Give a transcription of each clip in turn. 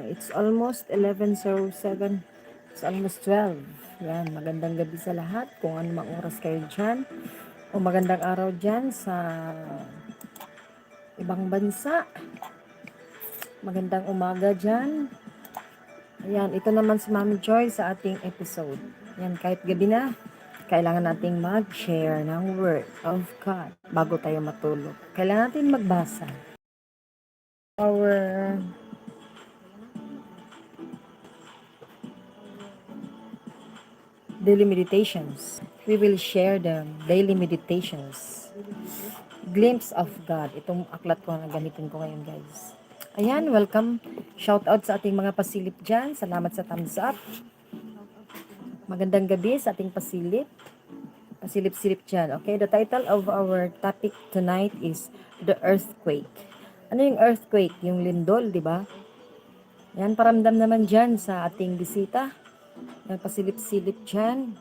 It's almost 11:07. It's almost 12. Yan, magandang gabi sa lahat. Kung ano mang oras kayo dyan. O magandang araw dyan sa ibang bansa. Magandang umaga dyan. Ayan, ito naman si Momi Joy sa ating episode. Yan, kahit gabi na, kailangan nating mag-share ng Word of God bago tayo matulog. Kailangan natin magbasa. Our daily meditations. We will share the daily meditations. Glimpse of God. Itong aklat ko na gamitin ko ngayon, guys. Ayan, welcome. Shout out sa ating mga pasilip dyan. Salamat sa thumbs up. Magandang gabi sa ating pasilip. Pasilip-silip dyan. Okay, the title of our topic tonight is the earthquake. Ano yung earthquake? Yung lindol, di ba? Yan, paramdam naman dyan sa ating bisita. Yan, pasilip-silip dyan.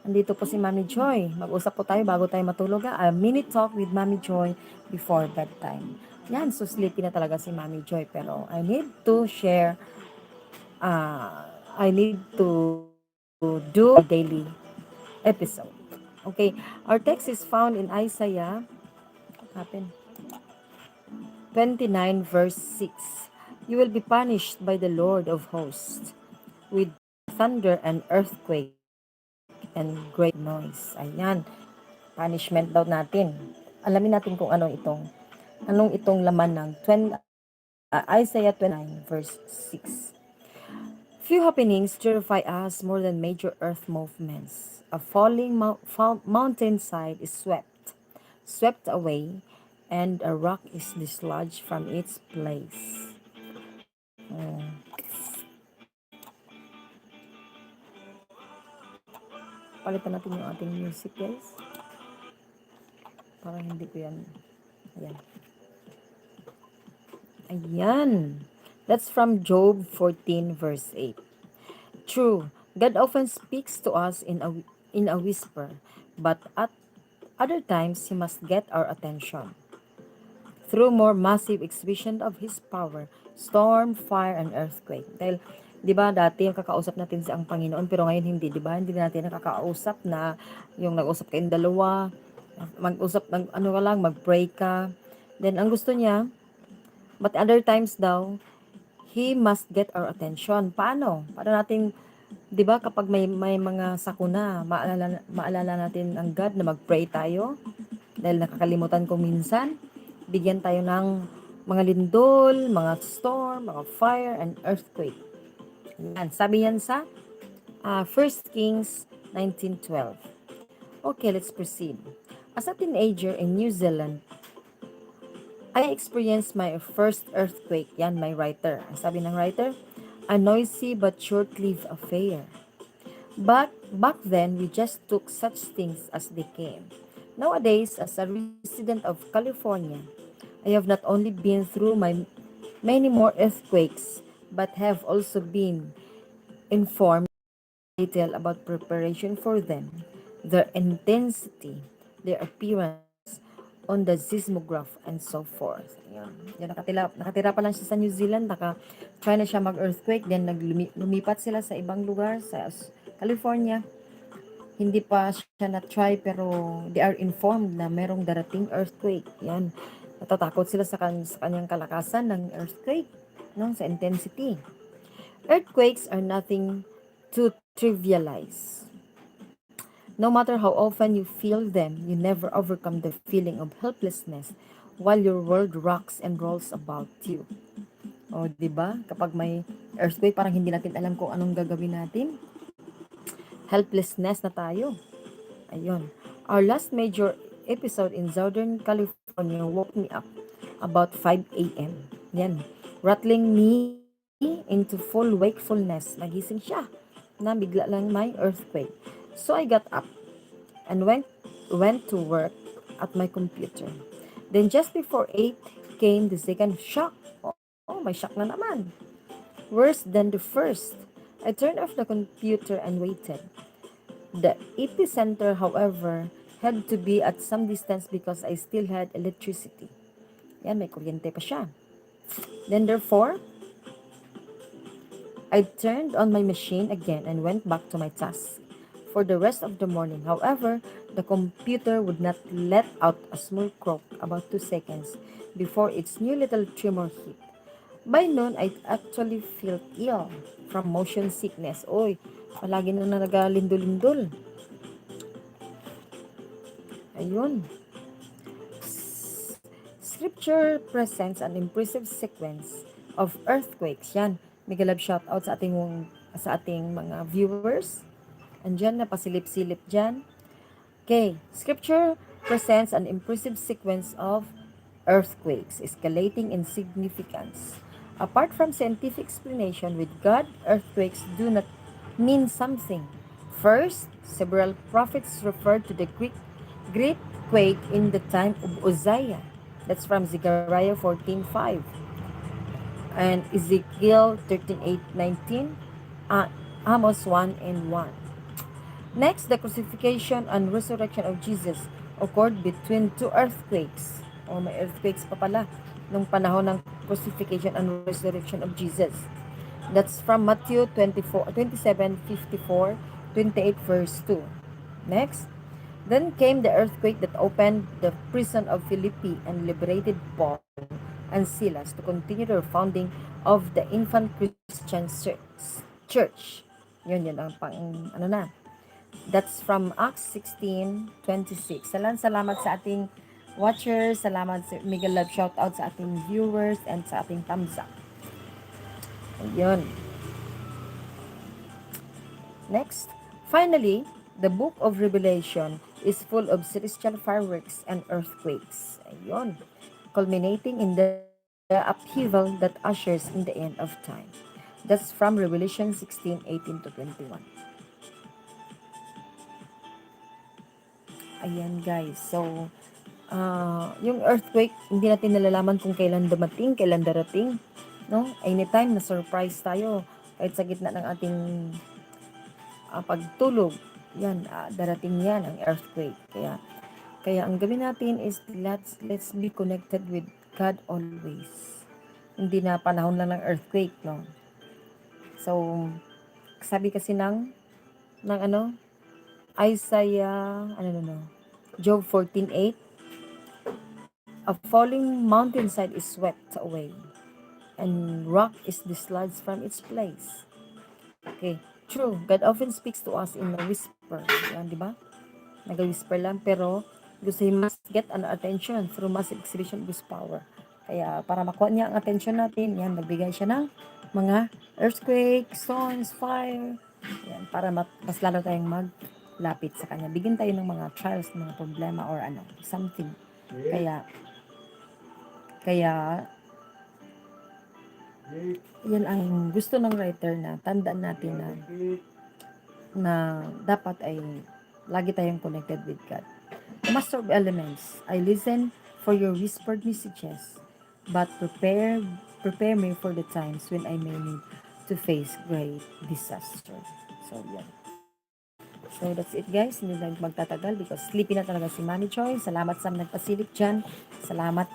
Andito po si Mami Joy. Mag-usap po tayo bago tayo matulog. A minute talk with Mami Joy before bedtime. Yan, so sleepy na talaga si Mami Joy. Pero I need to share, I need to do a daily episode. Okay, our text is found in Isaiah, what happened? 29 verse 6. You will be punished by the Lord of hosts with thunder and earthquake and great noise. Ayan, punishment daw natin. Alamin natin kung anong itong laman ng Isaiah 29 verse 6. Few happenings terrify us more than major earth movements. A falling mountainside is swept away, and a rock is dislodged from its place. Oh. Palitan natin yung ating music, guys. Parang hindi ko yan. Ayan. Ayan. That's from Job 14 verse 8. True, God often speaks to us in a whisper, but at other times He must get our attention through more massive exhibition of His power, storm, fire, and earthquake. Dahil, di ba, dati yung kakausap natin si ang Panginoon, pero ngayon hindi, di ba? Hindi natin nakakausap na yung nag-usap kayong dalawa, mag-usap, ano ka lang, mag-pray ka. Then, ang gusto niya, but other times daw, He must get our attention. Paano? Paano natin, di ba, kapag may mga sakuna, maalala natin ang God na mag-pray tayo? Dahil nakakalimutan ko minsan, bigyan tayo ng mga lindol, mga storm, mga fire, and earthquake. Yan. Sabi yan sa 1 Kings 19:12. Okay, let's proceed. As a teenager in New Zealand, I experienced my first earthquake. Yan, my writer. Ang sabi ng writer, a noisy but short-lived affair. But back then, we just took such things as they came. Nowadays, as a resident of California, I have not only been through many more earthquakes, but have also been informed detail about preparation for them, their intensity, their appearance on the seismograph, and so forth. Yan. Yan, nakatira pa lang siya sa New Zealand, try na siya mag-earthquake, then lumipat sila sa ibang lugar, sa California. Hindi pa siya na-try, pero they are informed na merong darating earthquake. Yan. Natatakot sila sa kanyang kalakasan ng earthquake, no? Sa intensity. Earthquakes are nothing to trivialize. No matter how often you feel them, you never overcome the feeling of helplessness while your world rocks and rolls about you. O, di ba? Kapag may earthquake, parang hindi natin alam kung anong gagawin natin. Helplessness na tayo. Ayun. Our last major episode in Southern California woke me up about 5 a.m. Yan. Rattling me into full wakefulness. Nagising siya na bigla lang may earthquake. So I got up and went to work at my computer. Then just before 8 came the second shock. Oh, may shock na naman. Worse than the first. I turned off the computer and waited. The epicenter, however, had to be at some distance because I still had electricity. Yan, may kuryente pa siya. Then therefore, I turned on my machine again and went back to my task for the rest of the morning. However, the computer would not let out a small croak about 2 seconds before its new little tremor hit. By noon, I actually felt ill from motion sickness. Oy, palagi na nagalindol-lindol. Ayun. Scripture presents an impressive sequence of earthquakes. Yan, mega love shout out sa ating mga viewers. Andyan na pasilip-silip dyan. Okay, scripture presents an impressive sequence of earthquakes escalating in significance. Apart from scientific explanation with God, earthquakes do not mean something. First, several prophets referred to the great quake in the time of Uzziah. That's from Zechariah 14:5 and Ezekiel 13:8-19, Amos 1 and 1. Next, the crucifixion and resurrection of Jesus occurred between two earthquakes. O may earthquakes pa pala nung panahon ng crucifixion and resurrection of Jesus. That's from Matthew 27:54-28 verse 2. Next, then came the earthquake that opened the prison of Philippi and liberated Paul and Silas to continue their founding of the infant Christian church. Yun ang ano na, that's from Acts 16:26. Salamat sa ating watchers. Salamat sa mega love shout out sa ating viewers and sa ating thumbs up. Ayun. Next, finally, the book of Revelation is full of celestial fireworks and earthquakes. Ayun. Culminating in the upheaval that ushers in the end of time. That's from Revelation 16:18-21. Ayan guys. So, yung earthquake, hindi natin nalalaman kung kailan dumating, kailan darating. No? Anytime na surprise tayo, kahit sa gitna ng ating pagtulog, yan, darating yan ang earthquake. Kaya ang gawin natin is let's be connected with God always. Hindi na panahon lang ng earthquake, no? So, sabi kasi ng Isaiah, Job 14:8, a falling mountainside is swept away, and rock is dislodged from its place. Okay, true. God often speaks to us in a whisper. Yan, di ba? Nag-whisper lang, pero because He must get an attention through massive exhibition of His power. Kaya para makuha niya ang attention natin, yan, nagbigay siya ng mga earthquake, storms, fire. Yan, para mas lalo tayong maglapit sa Kanya. Bigyan tayo ng mga trials, mga problema, or something. Kaya, yan ang gusto ng writer na tandaan natin na dapat ay lagi tayong connected with God. Master of Elements, I listen for your whispered messages, but prepare me for the times when I may need to face great disaster. So, yan. So, that's it guys. Hindi na magtatagal because sleepy na talaga si Momi Joy. Salamat sa nagpasilip dyan. Salamat.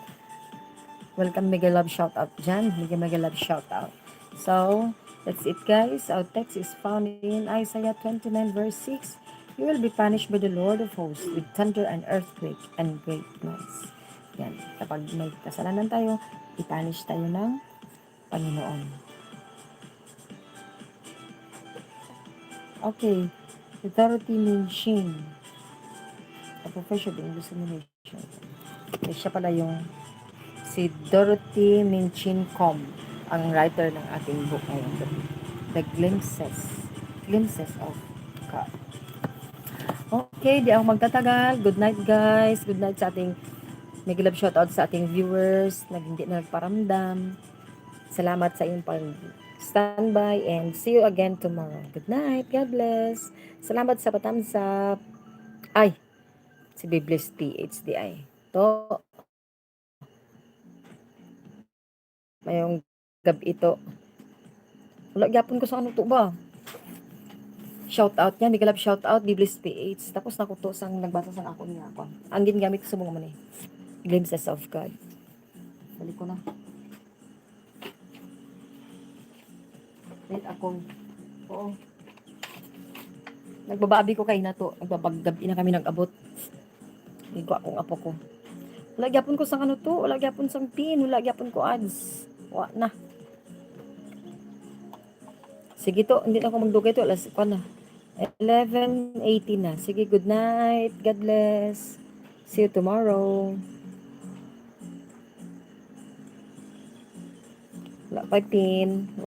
Welcome, mega love shout out dyan. Mega love shout out. So, that's it guys. Our text is found in Isaiah 29 verse 6. You will be punished by the Lord of hosts with thunder and earthquake and great noise. Yan. Kapag may kasalanan tayo, ipunish tayo ng Panginoon. Okay. Authority Minchin. A professional English Examination. Okay, siya pala yung si Dorothy Minchin Com, ang writer ng ating book ngayon. The Glimpses of God. Okay, di ako magtatagal. Good night guys. Good night sa ating mega love shoutout sa ating viewers na hindi na nagparamdam. Salamat sa iyong pag-standby and see you again tomorrow. Good night. God bless. Salamat sa thumbs up. Ay, si Biblis PHDI. To. Mayong gabi ito. Wala gyapon ko sa ano to ba? Shout out niya, mega love shout out Biblis PH. Tapos nakuto sang nagbasa sang ako niya ako. Ang gingamit ko sa mga man Glimpses of God. Balik ko na. Wait, akong. Oo. Nagbabaabi ko kay na to. Nagbabagabi na kami nag-abot. Ligo akong apo ko. Wala gyapon ko sang ano to. Wala gyapon sang pin. Wala gyapon ko ads. Wa na. Sige to. Hindi na ako magdugay to. Alas ko na. 11:18 na. Sige, good night. God bless. See you tomorrow. Wala pa pin.